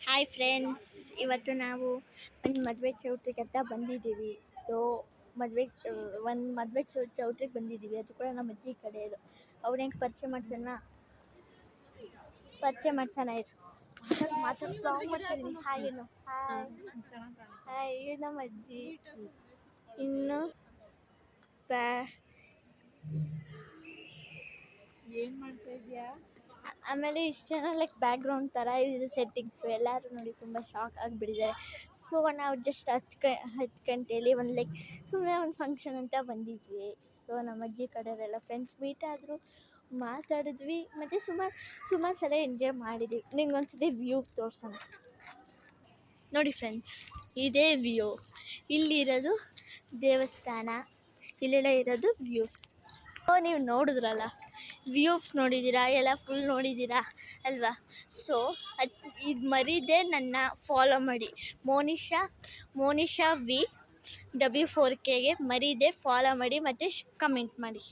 Hi friends, ಇವತ್ತು ನಾವು ಒಂದು ಮದುವೆ ಚೌಟ್ರಿಗೆ ಅಂತ ಬಂದಿದ್ದೀವಿ. ಸೊ ಒಂದು ಮದುವೆ ಚೌಟ್ರಿಗೆ ಬಂದಿದ್ದೀವಿ. ಅದು ಕೂಡ ನಮ್ಮ ಅಜ್ಜಿ ಕಡೆಯದು. ಅವ್ರು ಹೆಂಗೆ ಪರಿಚಯ ಮಾಡ್ಸೋಣ ಇರು. ಮಾತಾಡ್ತೀನಿ. ಹಾಯ್ ಹಾಯ್, ಇದು ನಮ್ಮ ಅಜ್ಜಿ. ಇನ್ನು ಏನು ಮಾಡ್ತಾ ಇದೆಯಾ? ಆಮೇಲೆ ಇಷ್ಟು ಜನ ಬ್ಯಾಕ್ ಗ್ರೌಂಡ್ ಥರ ಇದೆ ಸೆಟ್ಟಿಂಗ್ಸು. ಎಲ್ಲರೂ ನೋಡಿ ತುಂಬ ಶಾಕ್ ಆಗಿಬಿಟ್ಟಿದ್ದಾರೆ. ಸೊ ನಾವು ಜಸ್ಟ್ 10 ಗಂಟೇಲಿ ಸುಮ್ಮನೆ ಒಂದು ಫಂಕ್ಷನ್ ಅಂತ ಬಂದಿದ್ವಿ. ಸೊ ನಮ್ಮ ಅಜ್ಜಿ ಕಡೆಯವರೆಲ್ಲ ಫ್ರೆಂಡ್ಸ್ ಮೀಟ್ ಆದರು, ಮಾತಾಡಿದ್ವಿ, ಮತ್ತು ಸುಮಾರು ಸಲ ಎಂಜಾಯ್ ಮಾಡಿದ್ವಿ. ನಿಮ್ಗೆ ಒಂದ್ಸತಿ ವ್ಯೂ ತೋರಿಸೋಣ ನೋಡಿ ಫ್ರೆಂಡ್ಸ್. ಇದೇ ವ್ಯೂ. ಇಲ್ಲಿರೋದು ದೇವಸ್ಥಾನ, ಇಲ್ಲೆಲ್ಲ ಇರೋದು ವ್ಯೂಸ್. ನೀವು ನೋಡಿದ್ರಲ್ಲ, ವ್ಯೂಸ್ ನೋಡಿದ್ದೀರಾ, ಎಲ್ಲ ಫುಲ್ ನೋಡಿದ್ದೀರಾ ಅಲ್ವಾ? ಸೊ ಇದು ಮರೀದೆ ನನ್ನ ಫಾಲೋ ಮಾಡಿ. ಮೋನಿಶಾ WW4Kಗೆ ಮರೀದೆ ಫಾಲೋ ಮಾಡಿ ಮತ್ತು ಕಮೆಂಟ್ ಮಾಡಿ.